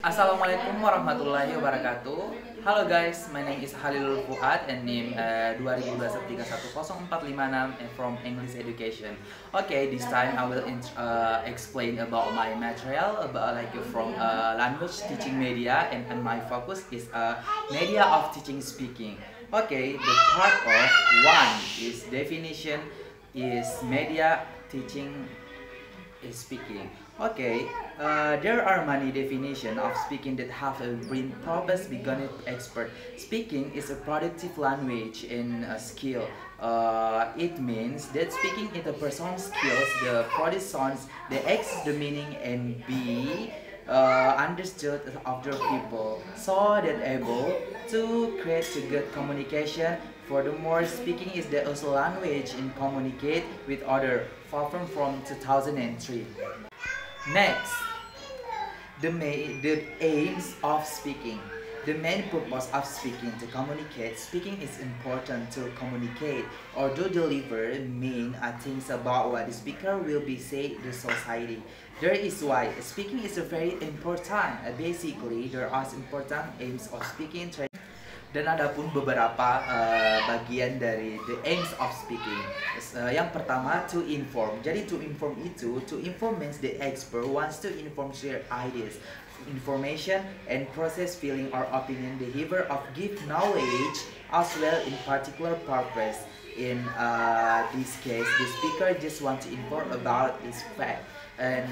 Assalamualaikum warahmatullahi wabarakatuh. Halo guys, my name is Halilul Fuad and name 2021-31046 and from English Education. Okay, this time I will explain about my material about from language teaching media and my focus is media of teaching speaking. Okay, the part of one is definition is media teaching is speaking. Okay, there are many definitions of speaking that have been proposed beginning expert. Speaking is a productive language and a skill. It means that speaking is a person's skills, the produce sounds, the X the meaning and B understood of other people, so that able to create a good communication. Furthermore, speaking is the also language in communicate with other, far from 2003. Next, the aims of speaking. The main purpose of speaking to communicate. Speaking is important to communicate or to deliver mean things about what the speaker will be say to society. There is why speaking is a very important. Basically, there are important aims of speaking. Dan ada pun beberapa bagian dari the aims of speaking. Yang pertama, to inform. Jadi to inform means the expert wants to inform their ideas, information and process feeling or opinion, the giver of give knowledge as well in particular purpose. In this case, the speaker just want to inform about this fact. And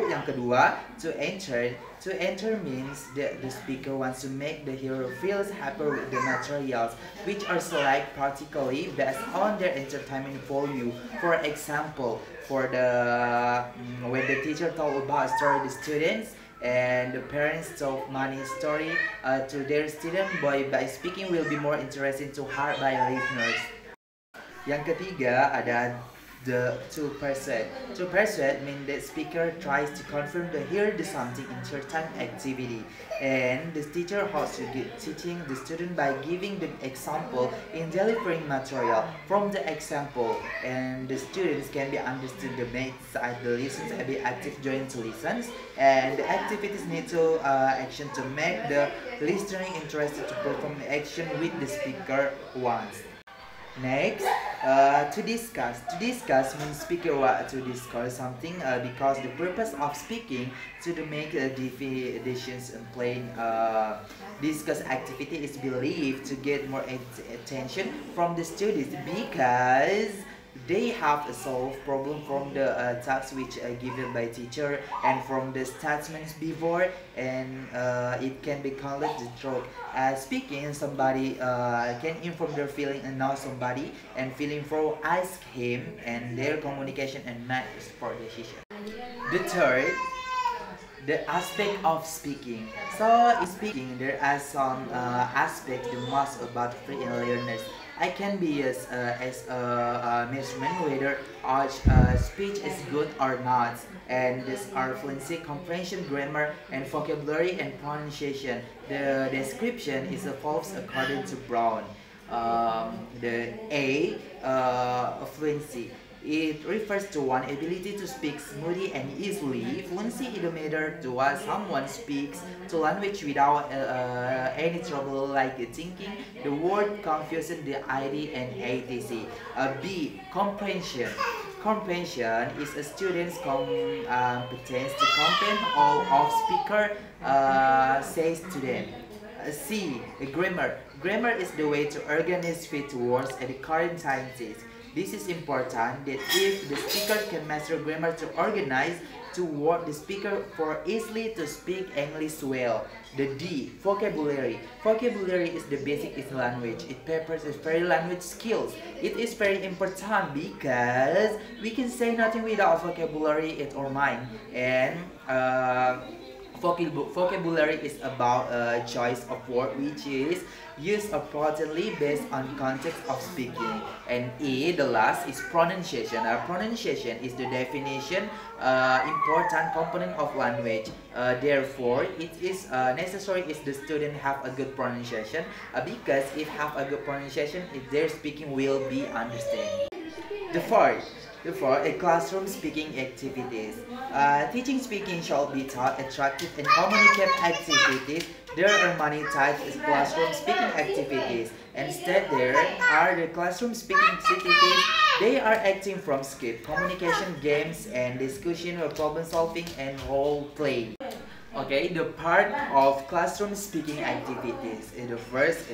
yang kedua, to enter. To enter means that the speaker wants to make the hearer feels happy with the materials, which are select particularly based on their entertainment value. For example, for the when the teacher told about story to the students and the parents told money story to their student, by speaking will be more interesting to heart by listeners. Yang ketiga ada the to persuade. To persuade means the speaker tries to confirm the hear the something in certain activity, and the teacher has to get teaching the student by giving the example in delivering material from the example, and the students can be understood the make side the listens and be active during to listens, and the activities need to action to make the listener interested to perform the action with the speaker wants. Next, to discuss. To discuss means speaker want to discuss something because the purpose of speaking to make definitions and plain discuss activity is believed to get more attention from the students because they have a solved problem from the tasks which are given by teacher and from the statements before, and it can be called the joke. Speaking, somebody can inform their feeling and know somebody, and feeling for ask him and their communication and matters for decision. The third, the aspect of speaking. So in speaking, there are some aspects the most about free learners. I can be as a measurement whether our speech is good or not, and this are fluency, comprehension, grammar, and vocabulary and pronunciation. The description is evolves according to Brown. The A, fluency. It refers to one ability to speak smoothly and easily. Fluency is the matter to what someone speaks to language without any trouble like thinking, the word, confusion, the ID, and etc. B. Comprehension. Comprehension is a student's competence to comprehend all of speaker says to them. C. Grammar. Grammar is the way to organize fit words at the current tenses. This is important that if the speaker can master grammar to organize to work the speaker for easily to speak English well. The D, vocabulary. Vocabulary is the basic is language. It prepares very language skills. It is very important because we can say nothing without vocabulary in our mind, and vocabulary is about a choice of word which is used appropriately based on context of speaking. And E, the last, is pronunciation. Pronunciation is the definition important component of language. Therefore, it is necessary if the student have a good pronunciation because if have a good pronunciation, if their speaking will be understood. The fourth, Therefore, a classroom speaking activities. Teaching speaking shall be taught attractive and communicative activities. There are many types of classroom speaking activities. Instead, there are the classroom speaking activities. They are acting from script, communication, games, and discussion or problem solving and role play. Okay, the part of classroom speaking activities. The first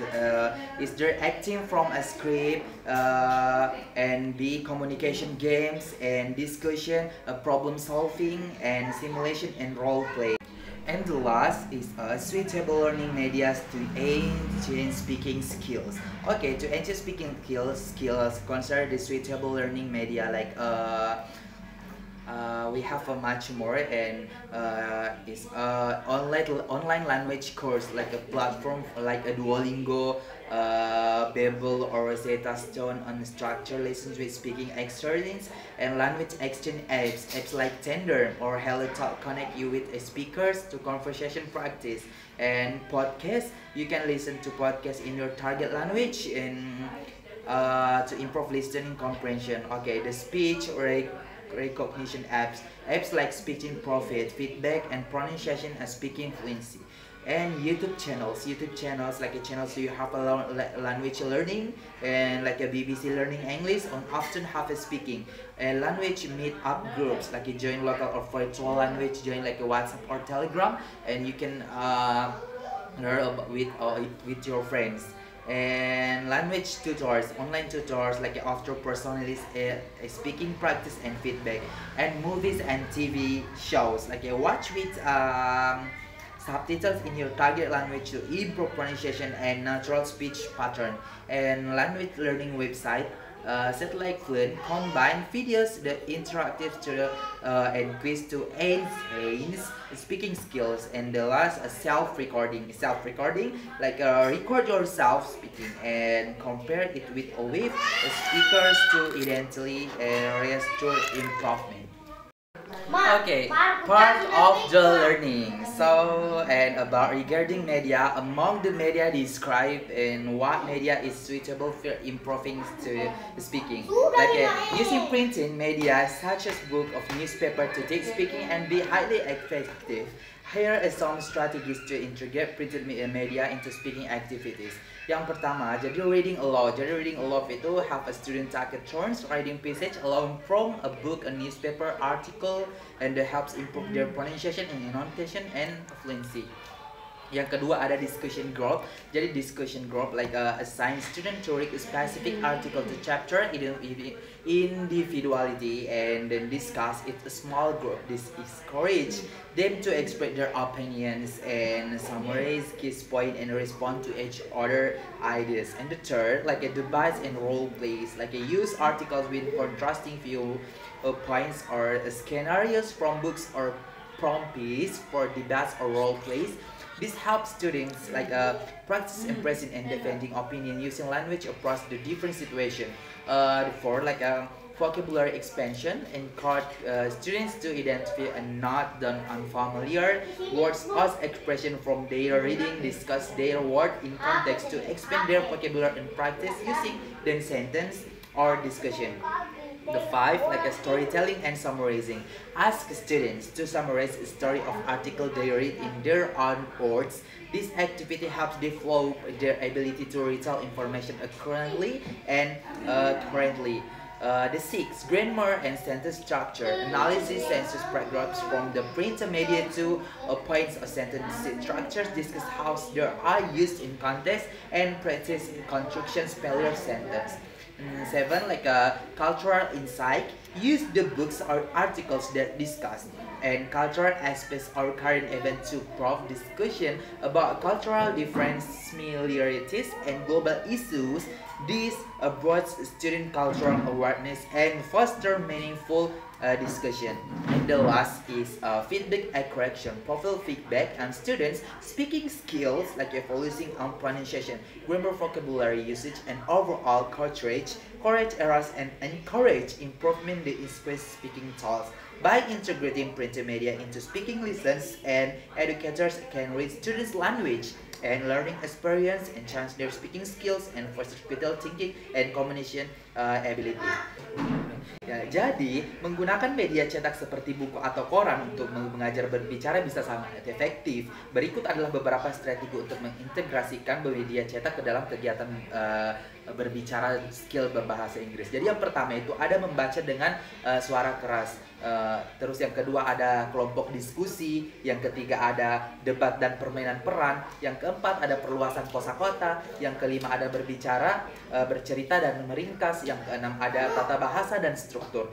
is they're acting from a script and the communication games and discussion, problem solving and simulation and role play. And the last is suitable learning media to enhance speaking skills. Okay, to enhance speaking skills consider the suitable learning media like we have a much more and is online language course like a platform like a Duolingo, Babbel or Rosetta Stone on structured lessons with speaking exercises and language exchange apps like Tinder or HelloTalk connect you with speakers to conversation practice. And podcast, you can listen to podcasts in your target language and to improve listening comprehension. Okay, the speech recognition apps like speaking profit, feedback, and pronunciation and speaking fluency. And YouTube channels like a channel so you have a language learning and like a BBC Learning English on often have a speaking and language meet up groups like you join local or virtual language, join like a WhatsApp or Telegram, and you can learn about with your friends. And language tutors, online tutors like after personalized speaking practice and feedback. And movies and TV shows like a watch with subtitles in your target language to improve pronunciation and natural speech pattern. And language learning website satellite fluent combine videos the interactive tutorial and quiz to enhance speaking skills. And the last self-recording like record yourself speaking and compare it with speakers to identity and restore improvement. Okay, part of the learning. So, and about regarding media, among the media described and what media is suitable for improving to speaking. Like using printing media such as book of newspaper to take speaking and be highly effective. Here are some strategies to integrate printed media into speaking activities. Yang pertama, jadi reading aloud. Jadi reading aloud itu have a student take a turns reading passage alone from a book, a newspaper, article, and that helps improve their pronunciation and enunciation and fluency. Yang kedua ada discussion group. Jadi discussion group like assign student to read a specific article to chapter individuality and then discuss it a small group. This encourage them to express their opinions and summarize key point and respond to each other ideas. And the third like a debate and role plays like a use articles with contrasting view points or scenarios from books or prompts for debates or role plays. This helps students like practice expressing and defending opinion using language across the different situation. For like vocabulary expansion, encourage students to identify and not the unfamiliar words as expression from their reading, discuss their word in context to expand their vocabulary and practice using the sentence or discussion. The five like a storytelling and summarizing. Ask students to summarize a story of article they read in their own words. This activity helps develop their ability to retell information accurately and currently. The six grammar and sentence structure. Analysis sentence paragraphs from the printed media to points of sentence structures. Discuss how they are used in context and practice construction spelling sentence. 7 like a cultural insight. Use the books or articles that discuss and cultural aspects or current event to provoke discussion about cultural difference, similarities, and global issues. This broadens student cultural awareness and foster meaningful discussion. And the last is feedback and correction. Profile feedback and students speaking skills like evaluating on pronunciation, grammar, vocabulary usage, and overall coverage, correct errors, and encourage improvement in speaking tools. By integrating printed media into speaking lessons, and educators can read students' language and learning experience, enhance their speaking skills, and foster critical thinking and communication ability. Ya, jadi menggunakan media cetak seperti buku atau koran untuk mengajar berbicara bisa sangat efektif. Berikut adalah beberapa strategi untuk mengintegrasikan media cetak ke dalam kegiatan berbicara skill berbahasa Inggris. Jadi yang pertama itu ada membaca dengan suara keras. Terus yang kedua ada kelompok diskusi, yang ketiga ada debat dan permainan peran, yang keempat ada perluasan kosakata, yang kelima ada berbicara, bercerita dan meringkas, yang keenam ada tata bahasa dan struktur.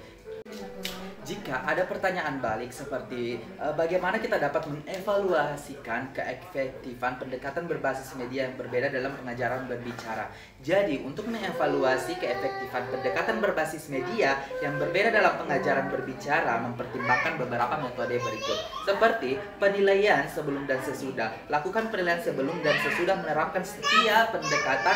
Jika ada pertanyaan balik seperti bagaimana kita dapat mengevaluasikan keefektifan pendekatan berbasis media yang berbeda dalam pengajaran berbicara. Jadi, untuk mengevaluasi keefektifan pendekatan berbasis media yang berbeda dalam pengajaran berbicara mempertimbangkan beberapa metode berikut. Seperti penilaian sebelum dan sesudah. Lakukan penilaian sebelum dan sesudah menerapkan setiap pendekatan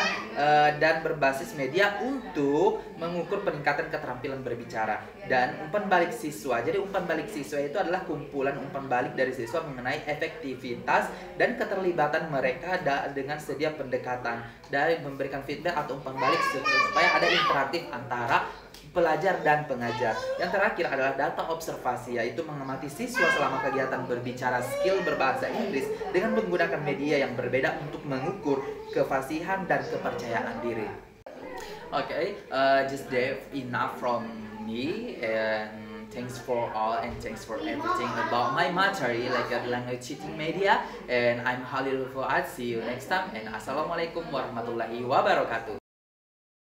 dan berbasis media untuk mengukur peningkatan keterampilan berbicara. Dan umpan balik siswa. Jadi umpan balik siswa itu adalah kumpulan umpan balik dari siswa mengenai efektivitas dan keterlibatan mereka dengan setiap pendekatan dari memberikan feedback atau umpan balik supaya ada interaktif antara pelajar dan pengajar. Yang terakhir adalah data observasi, yaitu mengamati siswa selama kegiatan berbicara skill berbahasa Inggris dengan menggunakan media yang berbeda untuk mengukur kefasihan dan kepercayaan diri. Okay, just that enough from me, and thanks for all and thanks for everything about my material like language teaching media. And I'm Halil Fuad. See you next time, and assalamualaikum warahmatullahi wabarakatuh.